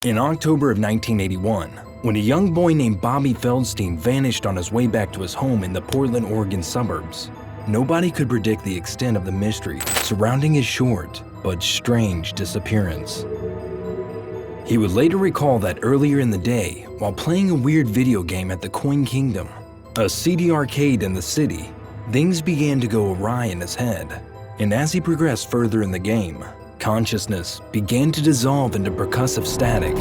In October of 1981, when a young boy named Bobby Feldstein vanished on his way back to his home in the Portland, Oregon suburbs, nobody could predict the extent of the mystery surrounding his short but strange disappearance. He would later recall that earlier in the day, while playing a weird video game at the Coin Kingdom, a CD arcade in the city, things began to go awry in his head, and as he progressed further in the game, consciousness began to dissolve into percussive static.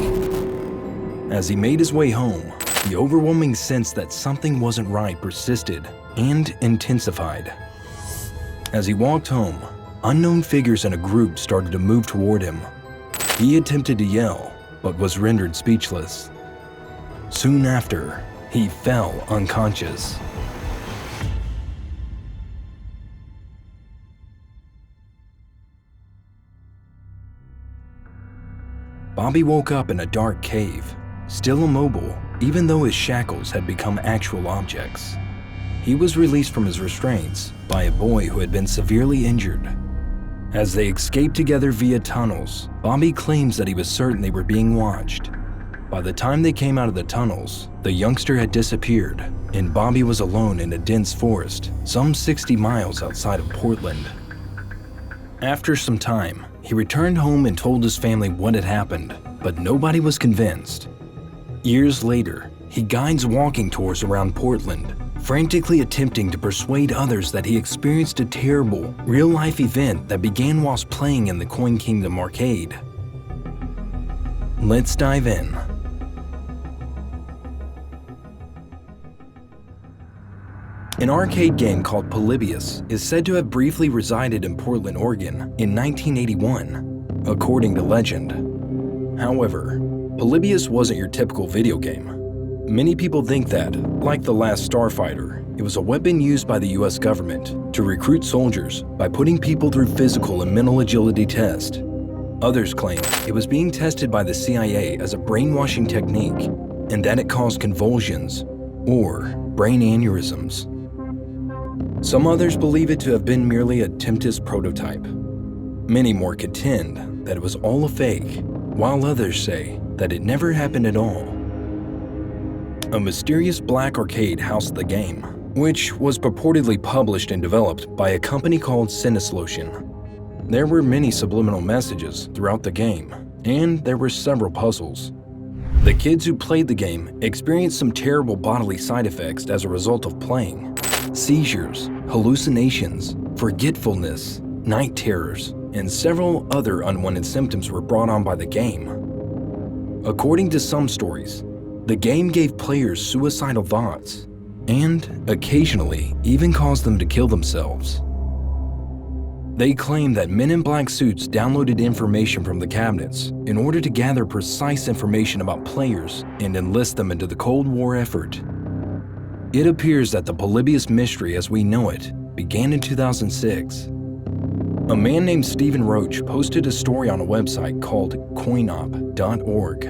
As he made his way home, the overwhelming sense that something wasn't right persisted and intensified. As he walked home, unknown figures in a group started to move toward him. He attempted to yell, but was rendered speechless. Soon after, he fell unconscious. Bobby woke up in a dark cave, still immobile, even though his shackles had become actual objects. He was released from his restraints by a boy who had been severely injured. As they escaped together via tunnels, Bobby claims that he was certain they were being watched. By the time they came out of the tunnels, the youngster had disappeared, and Bobby was alone in a dense forest, some 60 miles outside of Portland. After some time, he returned home and told his family what had happened, but nobody was convinced. Years later, he guides walking tours around Portland, frantically attempting to persuade others that he experienced a terrible, real-life event that began whilst playing in the Coin Kingdom arcade. Let's dive in. An arcade game called Polybius is said to have briefly resided in Portland, Oregon in 1981, according to legend. However, Polybius wasn't your typical video game. Many people think that, like the last Starfighter, it was a weapon used by the US government to recruit soldiers by putting people through physical and mental agility tests. Others claim it was being tested by the CIA as a brainwashing technique and that it caused convulsions or brain aneurysms. Some others believe it to have been merely a Tempest prototype. Many more contend that it was all a fake, while others say that it never happened at all. A mysterious black arcade housed the game, which was purportedly published and developed by a company called Sinislotion. There were many subliminal messages throughout the game, and there were several puzzles. The kids who played the game experienced some terrible bodily side effects as a result of playing. Seizures, hallucinations, forgetfulness, night terrors, and several other unwanted symptoms were brought on by the game. According to some stories, the game gave players suicidal thoughts, and occasionally even caused them to kill themselves. They claim that men in black suits downloaded information from the cabinets in order to gather precise information about players and enlist them into the Cold War effort. It appears that the Polybius mystery as we know it began in 2006. A man named Stephen Roach posted a story on a website called coinop.org.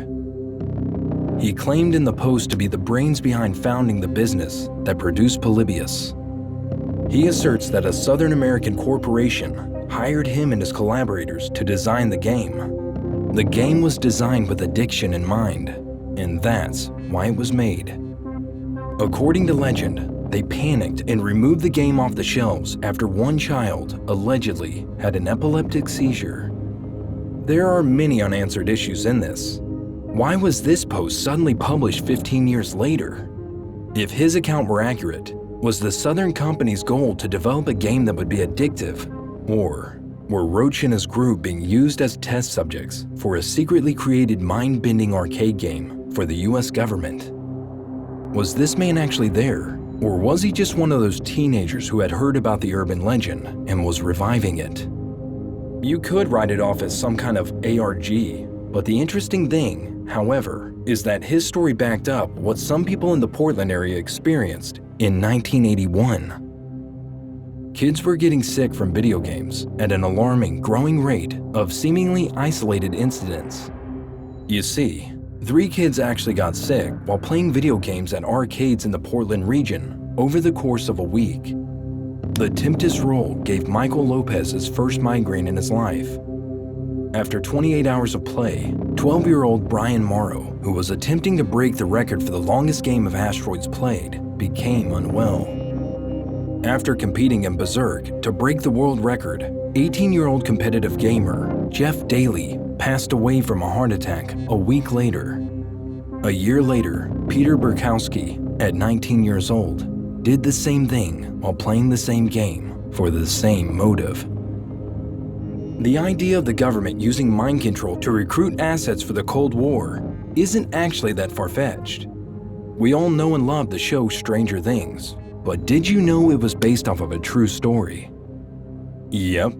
He claimed in the post to be the brains behind founding the business that produced Polybius. He asserts that a Southern American corporation hired him and his collaborators to design the game. The game was designed with addiction in mind, and that's why it was made. According to legend, they panicked and removed the game off the shelves after one child allegedly had an epileptic seizure. There are many unanswered issues in this. Why was this post suddenly published 15 years later? If his account were accurate, was the Southern company's goal to develop a game that would be addictive? Or were Roach and his group being used as test subjects for a secretly created mind-bending arcade game for the US government? Was this man actually there, or was he just one of those teenagers who had heard about the urban legend and was reviving it? You could write it off as some kind of ARG, but the interesting thing, however, is that his story backed up what some people in the Portland area experienced in 1981. Kids were getting sick from video games at an alarming, growing rate of seemingly isolated incidents. You see, 3 kids actually got sick while playing video games at arcades in the Portland region over the course of a week. The Tempest roll gave Michael Lopez his first migraine in his life. After 28 hours of play, 12-year-old Brian Morrow, who was attempting to break the record for the longest game of asteroids played, became unwell. After competing in Berserk to break the world record, 18-year-old competitive gamer Jeff Daly passed away from a heart attack a week later. A year later, Peter Burkowski, at 19 years old, did the same thing while playing the same game for the same motive. The idea of the government using mind control to recruit assets for the Cold War isn't actually that far-fetched. We all know and love the show Stranger Things, but did you know it was based off of a true story? Yep.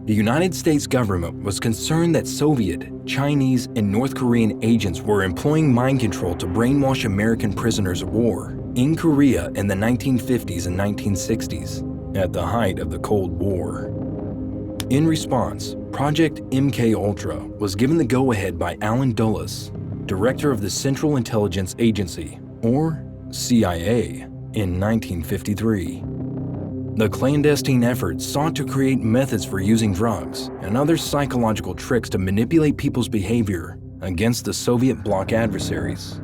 The United States government was concerned that Soviet, Chinese, and North Korean agents were employing mind control to brainwash American prisoners of war in Korea in the 1950s and 1960s, at the height of the Cold War. In response, Project MKUltra was given the go-ahead by Allen Dulles, director of the Central Intelligence Agency, or CIA, in 1953. The clandestine effort sought to create methods for using drugs and other psychological tricks to manipulate people's behavior against the Soviet bloc adversaries.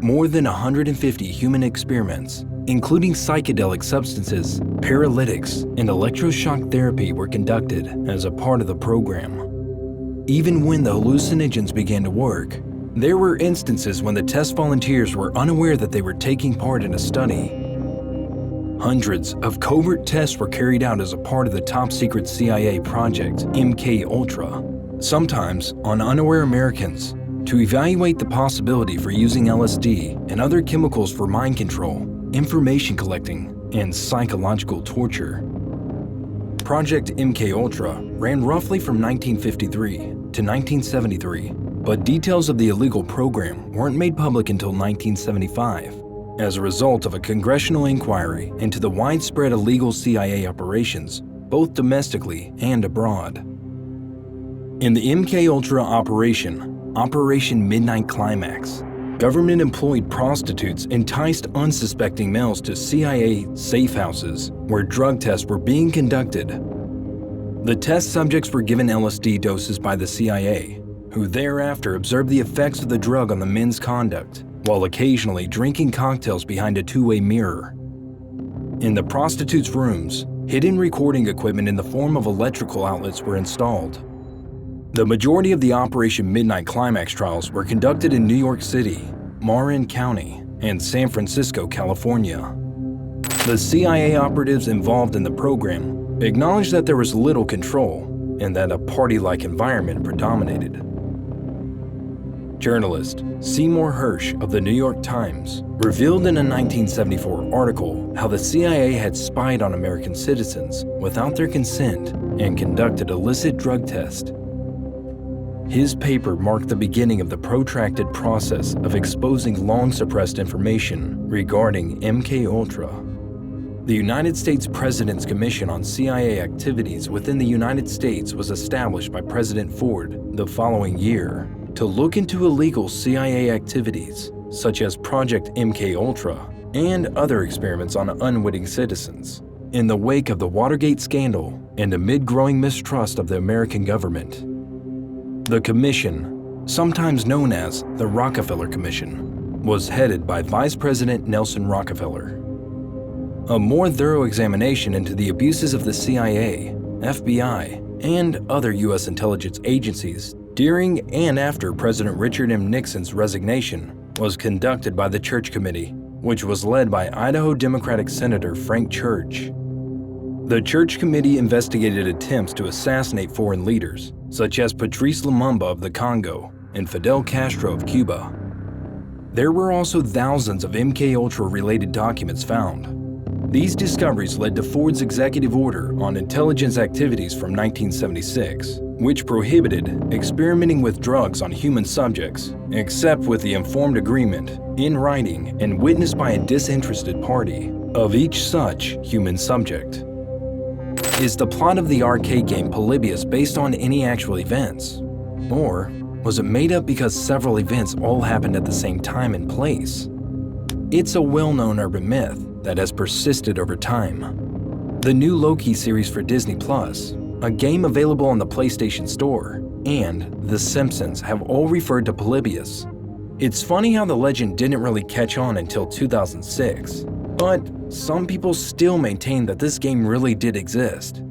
More than 150 human experiments, including psychedelic substances, paralytics, and electroshock therapy, were conducted as a part of the program. Even when the hallucinogens began to work, there were instances when the test volunteers were unaware that they were taking part in a study. Hundreds of covert tests were carried out as a part of the top-secret CIA project MKUltra, sometimes on unaware Americans, to evaluate the possibility for using LSD and other chemicals for mind control, information collecting, and psychological torture. Project MKUltra ran roughly from 1953 to 1973, but details of the illegal program weren't made public until 1975, as a result of a congressional inquiry into the widespread illegal CIA operations, both domestically and abroad. In the MKUltra operation, Operation Midnight Climax, government-employed prostitutes enticed unsuspecting males to CIA safe houses where drug tests were being conducted. The test subjects were given LSD doses by the CIA, who thereafter observed the effects of the drug on the men's conduct, while occasionally drinking cocktails behind a two-way mirror. In the prostitutes' rooms, hidden recording equipment in the form of electrical outlets were installed. The majority of the Operation Midnight Climax trials were conducted in New York City, Marin County, and San Francisco, California. The CIA operatives involved in the program acknowledged that there was little control and that a party-like environment predominated. Journalist Seymour Hersh of the New York Times revealed in a 1974 article how the CIA had spied on American citizens without their consent and conducted illicit drug tests. His paper marked the beginning of the protracted process of exposing long-suppressed information regarding MKUltra. The United States President's Commission on CIA Activities within the United States was established by President Ford the following year to look into illegal CIA activities, such as Project MKUltra and other experiments on unwitting citizens, in the wake of the Watergate scandal and amid growing mistrust of the American government. The commission, sometimes known as the Rockefeller Commission, was headed by Vice President Nelson Rockefeller. A more thorough examination into the abuses of the CIA, FBI, and other U.S. intelligence agencies during and after President Richard M. Nixon's resignation was conducted by the Church Committee, which was led by Idaho Democratic Senator Frank Church. The Church Committee investigated attempts to assassinate foreign leaders, such as Patrice Lumumba of the Congo and Fidel Castro of Cuba. There were also thousands of MKUltra-related documents found. These discoveries led to Ford's executive order on intelligence activities from 1976, which prohibited experimenting with drugs on human subjects, except with the informed agreement, in writing and witnessed by a disinterested party, of each such human subject. Is the plot of the arcade game Polybius based on any actual events? Or was it made up because several events all happened at the same time and place? It's a well-known urban myth that has persisted over time. The new Loki series for Disney Plus, a game available on the PlayStation Store, and The Simpsons have all referred to Polybius. It's funny how the legend didn't really catch on until 2006, but some people still maintain that this game really did exist.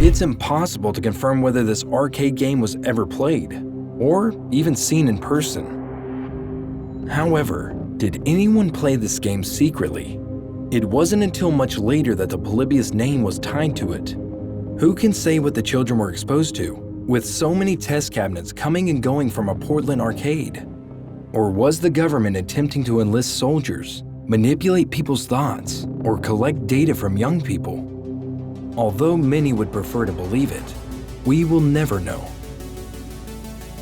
It's impossible to confirm whether this arcade game was ever played, or even seen in person. However, did anyone play this game secretly? It wasn't until much later that the Polybius name was tied to it. Who can say what the children were exposed to, with so many test cabinets coming and going from a Portland arcade? Or was the government attempting to enlist soldiers, manipulate people's thoughts, or collect data from young people? Although many would prefer to believe it, we will never know.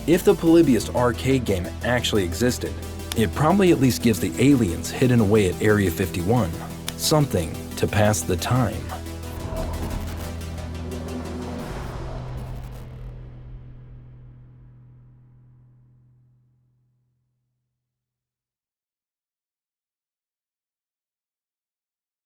If the Polybius arcade game actually existed, it probably at least gives the aliens hidden away at Area 51 something to pass the time.